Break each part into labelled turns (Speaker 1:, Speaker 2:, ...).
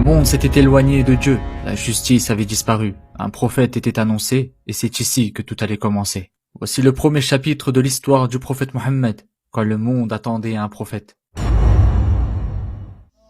Speaker 1: monde s'était éloigné de Dieu, la justice avait disparu, un prophète était annoncé, et c'est ici que tout allait commencer. Voici le premier chapitre de l'histoire du prophète Mohammed, quand le monde attendait un prophète.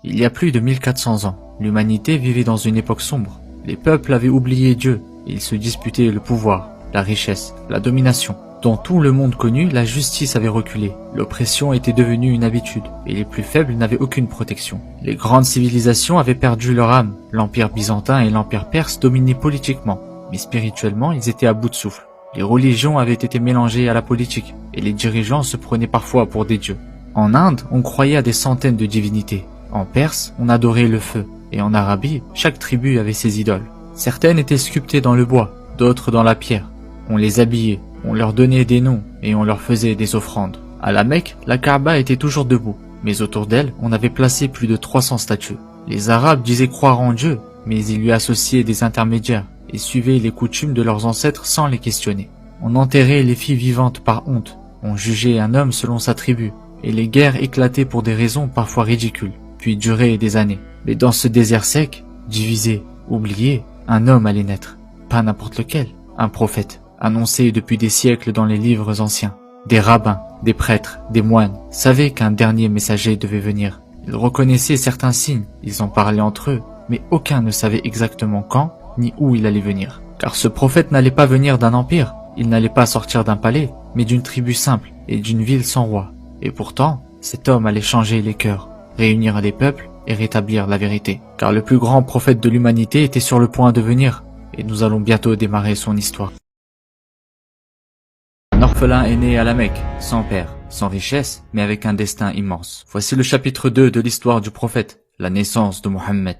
Speaker 1: Il y a plus de 1400 ans, l'humanité vivait dans une époque sombre. Les peuples avaient oublié Dieu, et ils se disputaient le pouvoir, la richesse, la domination. Dans tout le monde connu, la justice avait reculé, l'oppression était devenue une habitude, et les plus faibles n'avaient aucune protection. Les grandes civilisations avaient perdu leur âme, l'empire byzantin et l'empire perse dominaient politiquement, mais spirituellement ils étaient à bout de souffle. Les religions avaient été mélangées à la politique, et les dirigeants se prenaient parfois pour des dieux. En Inde, on croyait à des centaines de divinités. En Perse, on adorait le feu, et en Arabie, chaque tribu avait ses idoles. Certaines étaient sculptées dans le bois, d'autres dans la pierre. On les habillait, on leur donnait des noms, et on leur faisait des offrandes. À la Mecque, la Kaaba était toujours debout, mais autour d'elle, on avait placé plus de 300 statues. Les Arabes disaient croire en Dieu, mais ils lui associaient des intermédiaires, et suivaient les coutumes de leurs ancêtres sans les questionner. On enterrait les filles vivantes par honte, on jugeait un homme selon sa tribu, et les guerres éclataient pour des raisons parfois ridicules, puis duraient des années. Mais dans ce désert sec, divisé, oublié, un homme allait naître. Pas n'importe lequel, un prophète, annoncé depuis des siècles dans les livres anciens. Des rabbins, des prêtres, des moines savaient qu'un dernier messager devait venir. Ils reconnaissaient certains signes, ils en parlaient entre eux, mais aucun ne savait exactement quand ni où il allait venir. Car ce prophète n'allait pas venir d'un empire, il n'allait pas sortir d'un palais, mais d'une tribu simple et d'une ville sans roi. Et pourtant, cet homme allait changer les cœurs, réunir les peuples et rétablir la vérité. Car le plus grand prophète de l'humanité était sur le point de venir, et nous allons bientôt démarrer son histoire. Un orphelin est né à la Mecque, sans père, sans richesse, mais avec un destin immense. Voici le chapitre 2 de l'histoire du prophète, la naissance de Mohammed.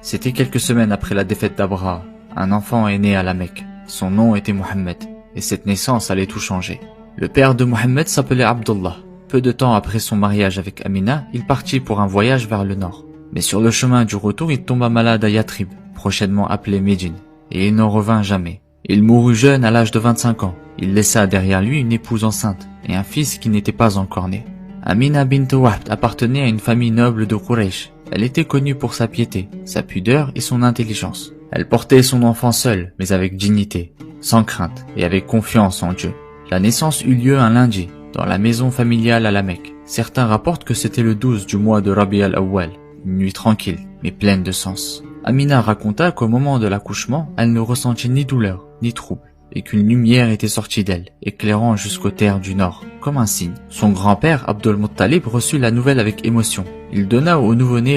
Speaker 1: C'était quelques semaines après la défaite d'Abraha. Un enfant est né à la Mecque. Son nom était Mohammed, et cette naissance allait tout changer. Le père de Mohammed s'appelait Abdullah. Peu de temps après son mariage avec Amina, il partit pour un voyage vers le nord. Mais sur le chemin du retour, il tomba malade à Yatrib, prochainement appelé Médine, et il n'en revint jamais. Il mourut jeune à l'âge de 25 ans. Il laissa derrière lui une épouse enceinte et un fils qui n'était pas encore né. Amina bint Wahb appartenait à une famille noble de Quraysh. Elle était connue pour sa piété, sa pudeur et son intelligence. Elle portait son enfant seule, mais avec dignité, sans crainte et avec confiance en Dieu. La naissance eut lieu un lundi, dans la maison familiale à la Mecque. Certains rapportent que c'était le 12 du mois de Rabi al-Awwal, une nuit tranquille, mais pleine de sens. Amina raconta qu'au moment de l'accouchement, elle ne ressentit ni douleur, ni trouble, et qu'une lumière était sortie d'elle, éclairant jusqu'aux terres du nord, comme un signe. Son grand-père, Abdul Muttalib, reçut la nouvelle avec émotion. Il donna au nouveau-né